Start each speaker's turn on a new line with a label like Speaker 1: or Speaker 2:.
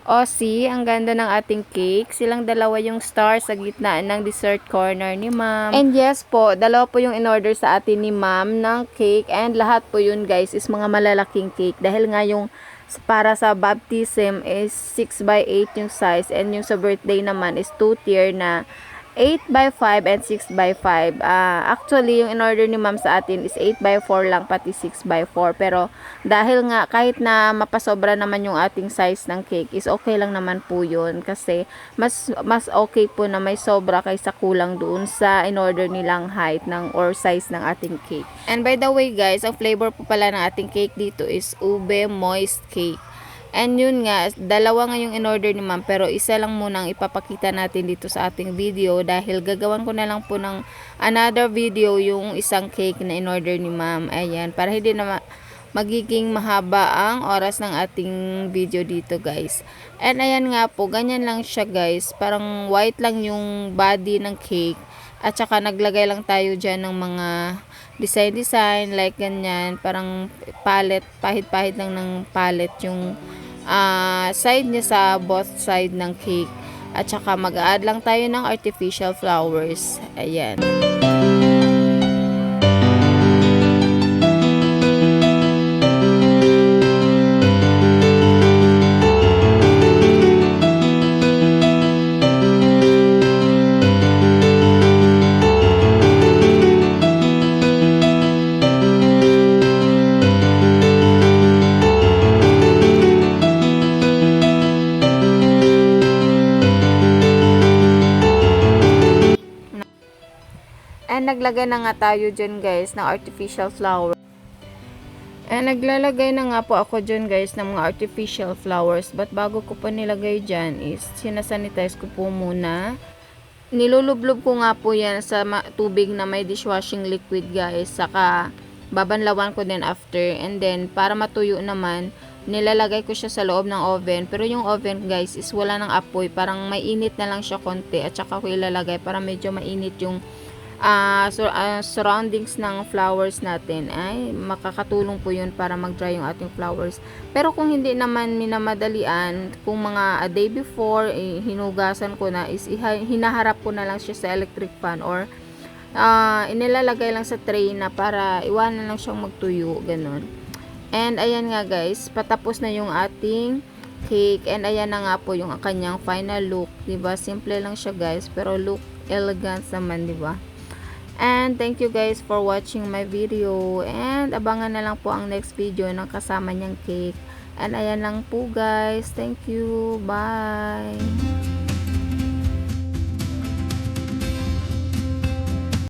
Speaker 1: O see, ang ganda ng ating cake. Silang dalawa yung star sa gitna ng dessert corner ni ma'am. And yes po, dalawa po yung in-order sa atin ni ma'am ng cake. And lahat po yun guys is mga malalaking cake. Dahil nga yung para sa baptism is 6 by 8 yung size. And yung sa birthday naman is 2 tier na 8 by 5 and 6 by 5. Actually, yung in-order ni ma'am sa atin is 8 by 4 lang, pati 6 by 4. Pero, dahil nga, kahit na mapasobra naman yung ating size ng cake, is okay lang naman po yun. Kasi, mas okay po na may sobra kaysa kulang doon sa in-order nilang height ng or size ng ating cake. And by the way guys, ang flavor po pala ng ating cake dito is ube moist cake. And yun nga, dalawa nga yung in-order ni ma'am, pero isa lang muna ang ipapakita natin dito sa ating video dahil gagawan ko na lang po ng another video yung isang cake na in-order ni ma'am. Ayan, para hindi na magiging mahaba ang oras ng ating video dito guys. And ayan nga po, ganyan lang siya guys. Parang white lang yung body ng cake. At saka naglagay lang tayo dyan ng mga design like ganyan. Parang palette, pahit-pahit lang ng palette yung side niya sa both side ng cake. At saka mag-add lang tayo ng artificial flowers. Ayan. And naglagay na nga tayo dyan guys ng artificial flower. And naglalagay na nga po ako dyan guys ng mga artificial flowers. But bago ko pa nilagay dyan is sinasanitize ko po muna. Nilulublob ko nga po yan sa tubig na may dishwashing liquid guys. Saka babanlawan ko din after. And then para matuyo naman, nilalagay ko siya sa loob ng oven. Pero yung oven guys is wala ng apoy. Parang may init na lang siya konti. At saka ko ilalagay para medyo mainit yung surroundings ng flowers natin. Ay makakatulong po yun para mag-dry yung ating flowers. Pero kung hindi naman minamadalian, kung mga a day before hinugasan ko na, is hinaharap ko na lang siya sa electric fan or inilalagay lang sa tray na para iwanan lang siyang magtuyo, ganun. And ayan nga guys, patapos na yung ating cake. And ayan na nga po yung kanyang final look, diba? Simple lang siya guys, pero look elegant naman, diba? And thank you guys for watching my video. And abangan na lang po ang next video ng kasama niyang cake. And ayan lang po guys. Thank you. Bye.